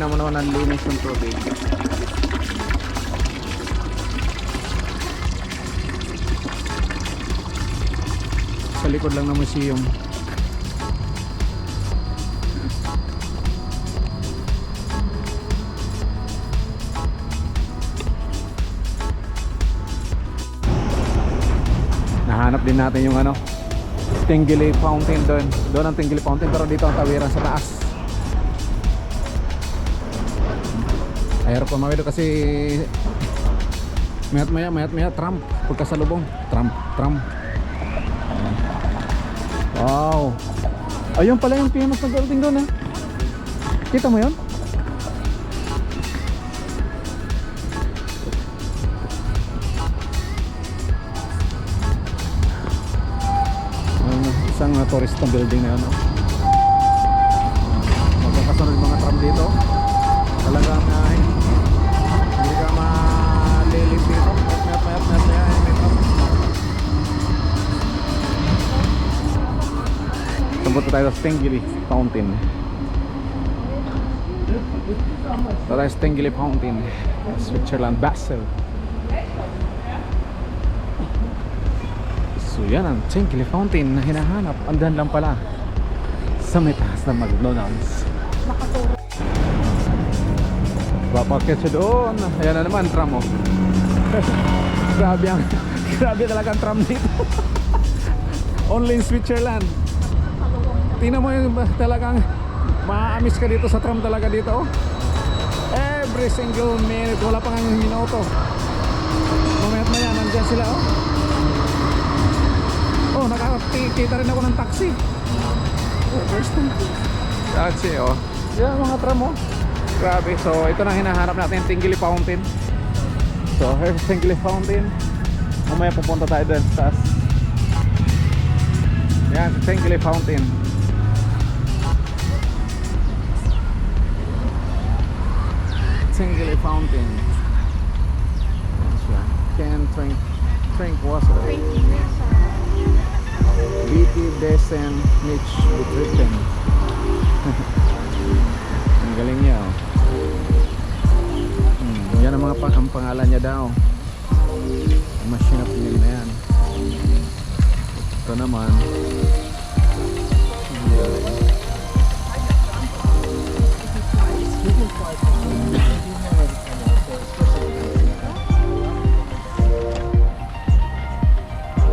tingnan mo naman ang linis ng tubig. Sa likod lang ng museum. Nahanap din natin yung ano, Tinggili Fountain doon. Doon ang Tinggili Fountain, pero dito ang tawiran sa taas. Ayaro pa mawilo kasi mayat maya Trump pagkasalubong. Trump. Wow. Ayun pala yung famous na building doon eh. Kita mo yun? Isang tourist na building na yun, no? Magkakasunod mga tram dito. Talagang hindi ka malilip dito. Mayat may tram. Punta tayo sa Tinggili Fountain. Ito tayo sa Tinggili Fountain, Switzerland, Basel. So yan ang Tinggili Fountain na hinahanap. Andan lang pala sa may taas ng McDonald's. Papakit siya doon. Ayan na naman, tram oh. Grabe talaga ang tram dito. Only in Switzerland. Tingnan mo yung talagang maaamis ka dito sa tram talaga dito oh. Every single minute. Wala pang ang minuto. Mamayat maya nandyan sila oh. Oh, nakakita rin ako ng taxi. First time. Taxi, oh. Yan mga tram, oh. Grabe. So, ito na hinahanap natin, Tinggili Fountain. So, here's Tinggili Fountain. Mamaya pupunta tayo doon sa taas. Yan, Tinggili Fountain. Tinggili Fountain. Can drink water. BT Desen Mitch Butritten. Ang galing niya oh. Yan ang mga ang pangalan niya daw. Ang machine of name na yan. Ito naman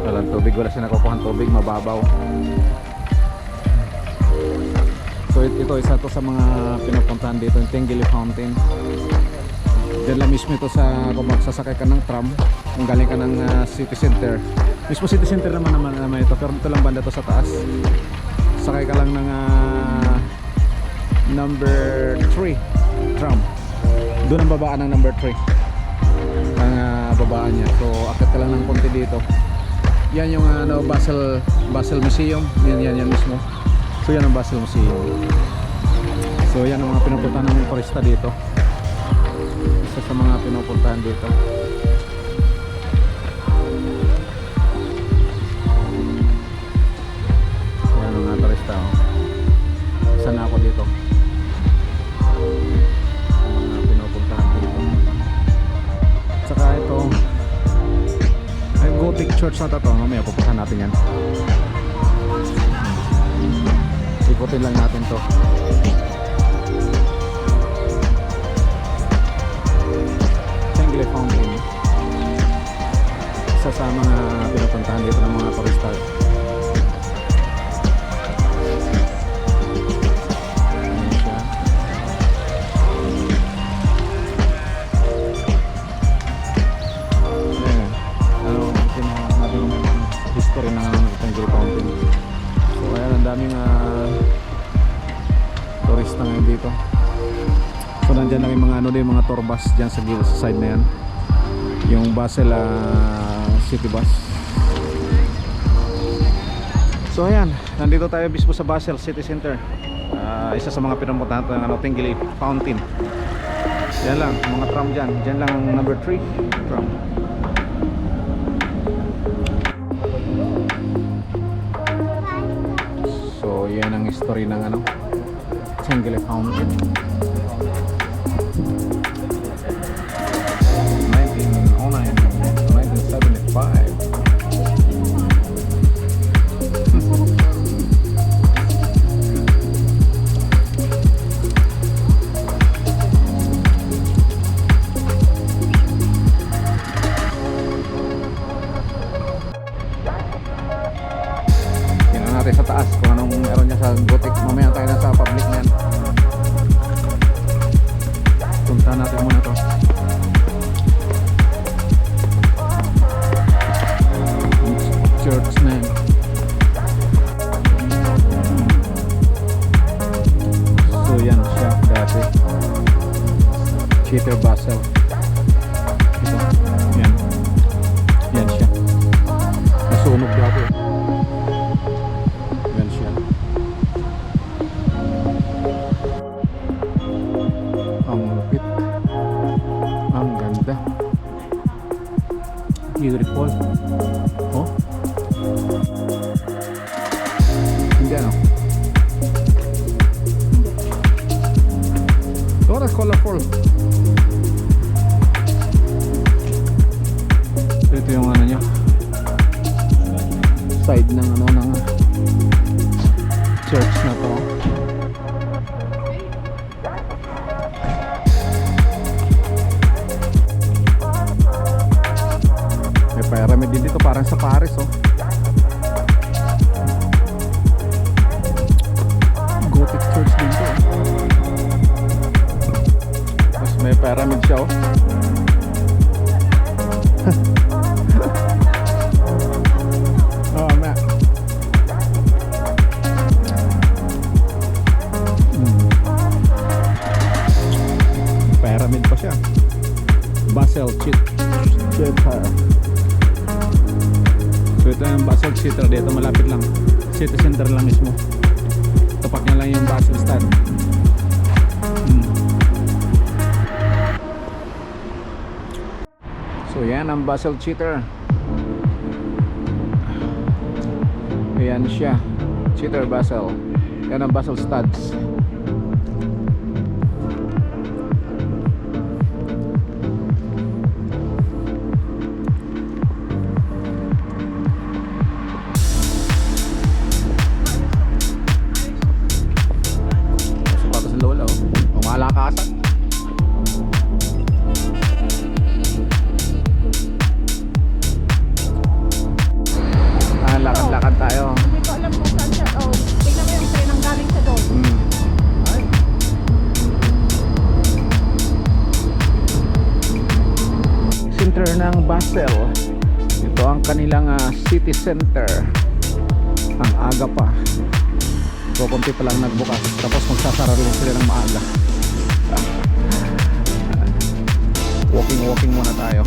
walang tubig, wala siya nakukuha ng tubig, mababaw. So ito isa to sa mga pinupuntahan dito, yung Tinggili Fountain. Diyan lang mismo ito sa kung magsasakay ka ng tram, kung galing ka ng city center. Mismo city center naman ito, pero dito lang banda to sa taas. Sakay ka lang ng number 3 tram. Doon ang babaan ng number 3 ang babaan niya. So akit ka lang ng konti dito. Yan yung Basel Museum. Yan mismo. So yan ang Basel Museum. So yan ang mga pinupuntahan ng turista dito. Isa sa mga pinupuntahan dito. Yan ang mga turista oh. Isa na ako dito. Mga pinupuntahan dito. Saka ito Gothic Church na ito. Mamaya pupuntahan natin yan. Ikutin lang natin to. Tinggili Fountain. Isa sa mga pinupuntahan dito ng mga turista. History ng Tinggili Fountain. So ayan, ang daming turista ngayon dito. So nandyan lang yung mga mga tour bus dyan sa gilid sa side na yan. Yung Basel City Bus. So ayan, nandito tayo mismo sa Basel City Center. Isa sa mga pinupuntahan ng Tinggili Fountain. Yan lang, mga tram dyan. Dyan lang ang number 3 tram. So yan ang history ng Tinggili Fountain. Punta natin muna to. Church na yun. So yan siya dati. Cheater Basel. Ito. Yan. Yan siya. Nasunog dati. Yan siya. Ang lupit. Ang ganda. Beautiful. Oh. Hindi ano. Oh, that's colorful. So, ito yung ano niya. Side ng ano ng church na to. May pyramid din dito parang sa Paris oh. Gothic church din to. Tapos may pyramid siya oh. Oh, man. Pyramid pa siya. Basel Theater. So ito yung Basel Theater. Dito malapit lang. City center lang mismo. Tapak niya lang yung Basel stand. So yan ang Basel Theater. Ayan siya. Theater Basel. Yan ang Basel Studs. Sapatos ng lola oh. Umalakasan. Lakad-lakad tayo. Hindi ko alam kung saan siya. Oh, tingnan mo yung train ang galing sa doon. Center ng Basel. Ito ang kanilang city center. Ang aga pa. So konti pa lang nagbukas. Tapos magsasara rin sila ng maaga. Walking muna tayo.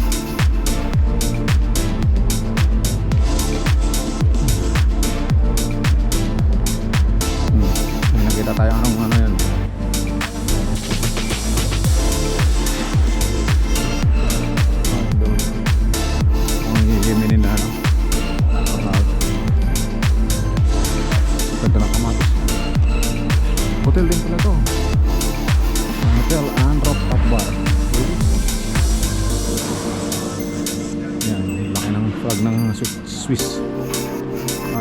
Nakita tayo anong ano yun. Doon. Ang hihiminin na ano. Ganda ng kamatis. Hotel din pala to. Hotel and rooftop bar. Yan, laki ng flag ng Swiss.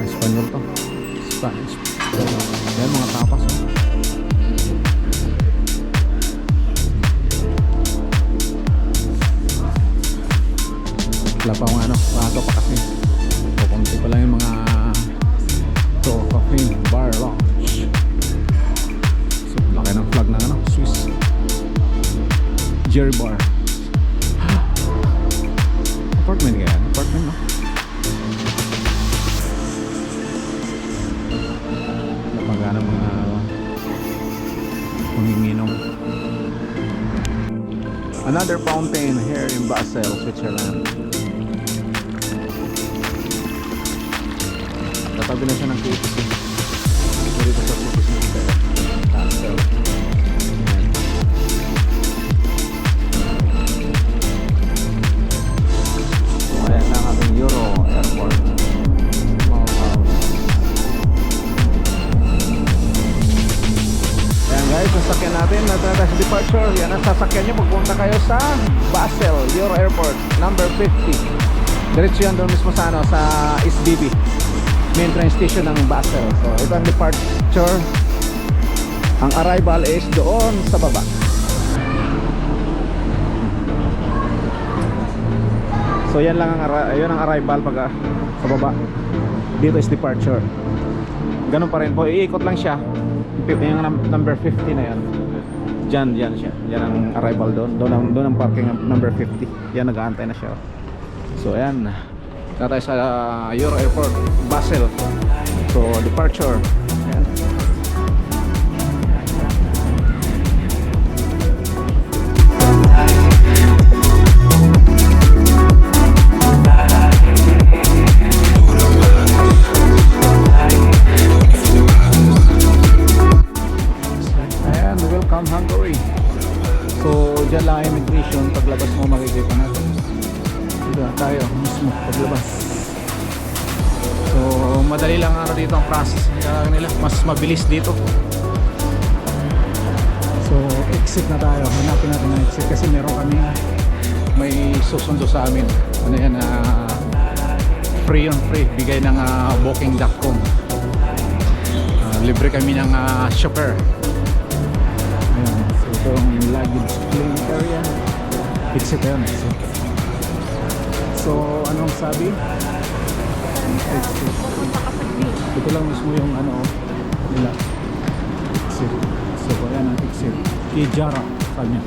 Espanyol to. Spanish. Yan mga tapas oh. Wala pa akong ano, maaga pa kasi. Kukunti pa lang yung mga to, coffee, bar, lounge. So, laki ng flag ng ano, Swiss Jerry Bar. Apartment kaya? Apartment no? Napagana mga manginginom. Another fountain here in Basel, Switzerland. Tatabi na siya ng KFC. Dito sa city center. Basel. Ayan na ang ating Euro Airport. Ayan guys, sasakyan natin natin sa departure. Yan ang sasakyan nyo pagpunta kayo sa Basel Euro Airport number 50. Diretso yan doon mismo sa, ano, sa SBB main train station ng Basel. So ito ang departure. Ang arrival is doon sa baba. So yan lang yun ang arrival pag sa baba. Dito is departure. Ganun pa rin po, iikot lang siya. Yung number 50 na yan. Diyan siya. Diyan ang arrival doon. Doon ang parking number 50. Yan, nag-aantay na siya. So ayan. Na tayo sa Euro Airport, Basel. So departure. Ayan. Ayan, welcome Hungary. So dyan lang immigration. Paglabas mo makikita natin. Dito na tayo mismo paglabas. So madali lang ano dito ang process nila, mas mabilis dito. So exit na tayo, hanapin natin ang exit kasi meron kami may susundo sa amin. Ano yan, free on free, bigay ng booking.com. Libre kami ng chauffeur. Ayan, so itong luggage claim area, exit yun. So anong sabi? Exit. Pupunta ka sa beach. Ito lang mismo yung ano nila. Exit. So ayan ang exit. Ijara kanya.